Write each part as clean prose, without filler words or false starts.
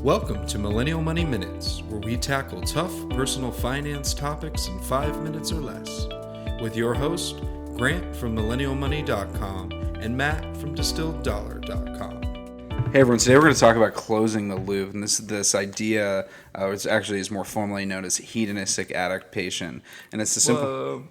Welcome to Millennial Money Minutes, where we tackle tough personal finance topics in 5 minutes or less. With your host, Grant from MillennialMoney.com and Matt from DistilledDollar.com. Hey everyone, today we're going to talk about closing the loop, and this idea, which actually is more formally known as hedonistic adaptation, and it's a simple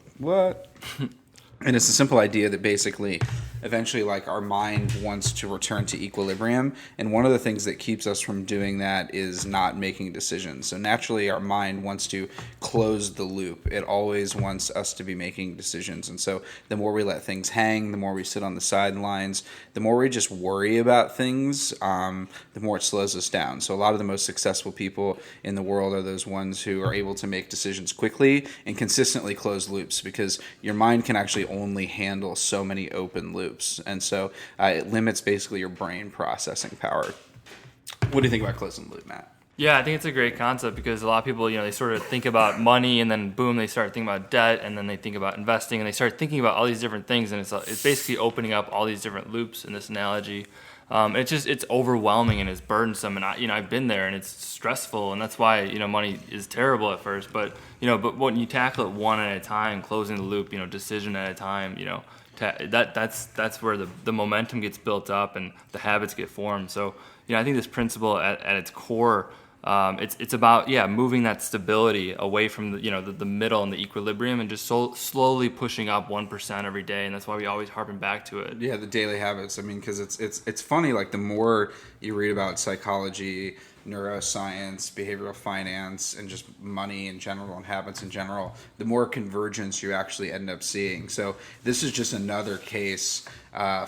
and it's a simple idea that basically, eventually, like, our mind wants to return to equilibrium, and one of the things that keeps us from doing that is not making decisions. So naturally, our mind wants to close the loop. It always wants us to be making decisions, and so the more we let things hang, the more we sit on the sidelines, the more we just worry about things, the more it slows us down. So a lot of the most successful people in the world are those ones who are able to make decisions quickly and consistently close loops, because your mind can actually only handle so many open loops, and so it limits basically your brain processing power. What do you think about closing the loop, Matt? Yeah, I think it's a great concept because a lot of people, they sort of think about money and then boom, they start thinking about debt, and then they think about investing and they start thinking about all these different things, and it's basically opening up all these different loops in this analogy. It's overwhelming and it's burdensome, and I've been there, and it's stressful, and that's why money is terrible at first. But when you tackle it one at a time, closing the loop, decision at a time, that's where the momentum gets built up and the habits get formed. So I think this principle at its core, it's about moving that stability away from the middle and the equilibrium, and just slowly pushing up 1% every day, and that's why we always harping back to it. Yeah, the daily habits. I mean, because it's funny. Like, the more you read about psychology, neuroscience, behavioral finance, and just money in general and habits in general, the more convergence you actually end up seeing. So this is just another case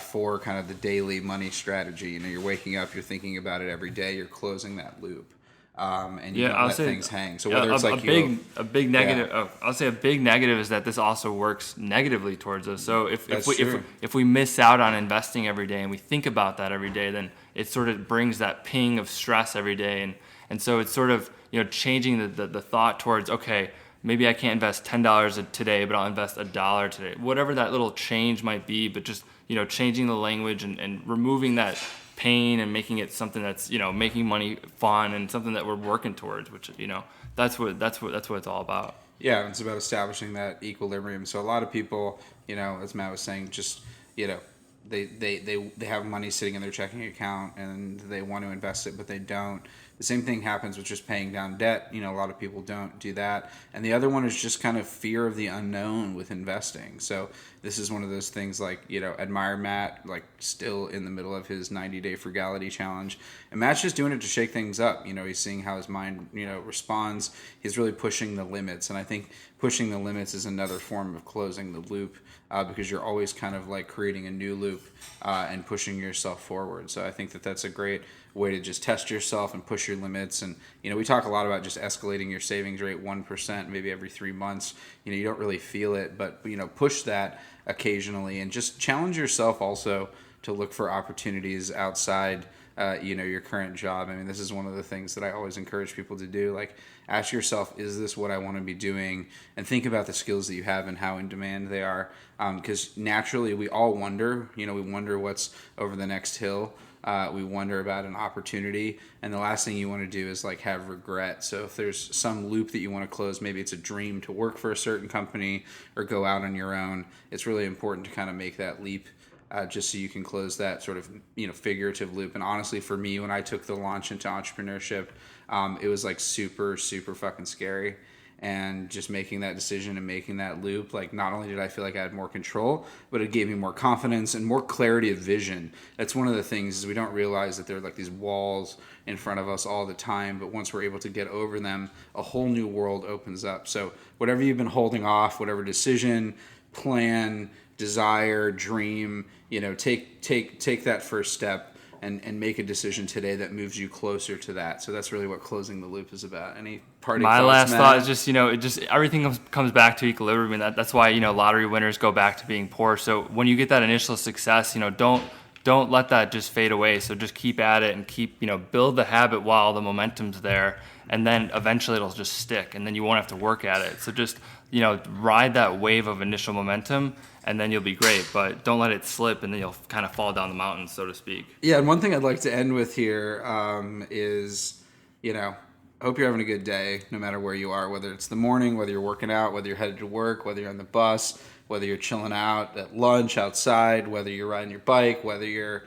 for kind of the daily money strategy. You're waking up, you're thinking about it every day, you're closing that loop. And you don't let things hang. So whether it's a big negative, I'll say a big negative is that this also works negatively towards us. So if we miss out on investing every day and we think about that every day, then it sort of brings that ping of stress every day, and so it's sort of changing the thought towards, okay, maybe I can't invest $10 today, but I'll invest $1 today. Whatever that little change might be, but just changing the language and removing that pain and making it something that's making money fun and something that we're working towards, which that's what it's all about. Yeah, it's about establishing that equilibrium. So a lot of people, as Matt was saying, just they have money sitting in their checking account and they want to invest it, but they don't. The same thing happens with just paying down debt. A lot of people don't do that. And the other one is just kind of fear of the unknown with investing. So this is one of those things, like, admire Matt, like, still in the middle of his 90-day frugality challenge. And Matt's just doing it to shake things up. He's seeing how his mind, responds. He's really pushing the limits. And I think pushing the limits is another form of closing the loop, because you're always kind of like creating a new loop and pushing yourself forward. So I think that's a great way to just test yourself and push your limits. And we talk a lot about just escalating your savings rate 1% maybe every 3 months. You don't really feel it, but push that occasionally, and just challenge yourself also to look for opportunities outside your current job. I mean, this is one of the things that I always encourage people to do. Like, ask yourself, is this what I want to be doing? And think about the skills that you have and how in demand they are. Because naturally, we all wonder, we wonder what's over the next hill. We wonder about an opportunity, and the last thing you want to do is like have regret. So if there's some loop that you want to close, maybe it's a dream to work for a certain company or go out on your own, it's really important to kind of make that leap, just so you can close that sort of figurative loop. And honestly, for me, when I took the launch into entrepreneurship, it was like super fucking scary. And just making that decision and making that loop, like, not only did I feel like I had more control, but it gave me more confidence and more clarity of vision. That's one of the things, is we don't realize that there are like these walls in front of us all the time, but once we're able to get over them, a whole new world opens up. So whatever you've been holding off, whatever decision, plan, desire, dream, take that first step and make a decision today that moves you closer to that. So that's really what closing the loop is about. Any parting thoughts, My last Matt? thought is just everything comes back to equilibrium, and that's why lottery winners go back to being poor. So when you get that initial success, don't let that just fade away. So just keep at it and keep build the habit while the momentum's there, and then eventually it'll just stick, and then you won't have to work at it. So just ride that wave of initial momentum, and then you'll be great. But don't let it slip, and then you'll kind of fall down the mountain, so to speak. Yeah, and one thing I'd like to end with here is hope you're having a good day, no matter where you are, whether it's the morning, whether you're working out, whether you're headed to work, whether you're on the bus, whether you're chilling out at lunch outside, whether you're riding your bike, whether you're,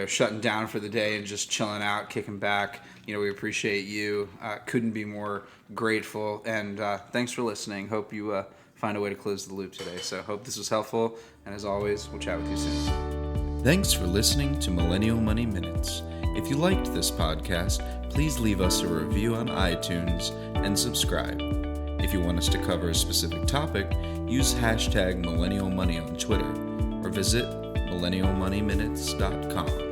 shutting down for the day and just chilling out, kicking back. We appreciate you. Couldn't be more grateful. And thanks for listening. Hope you find a way to close the loop today. So hope this was helpful. And as always, we'll chat with you soon. Thanks for listening to Millennial Money Minutes. If you liked this podcast, please leave us a review on iTunes and subscribe. If you want us to cover a specific topic, use #MillennialMoney on Twitter or visit millennialmoneyminutes.com.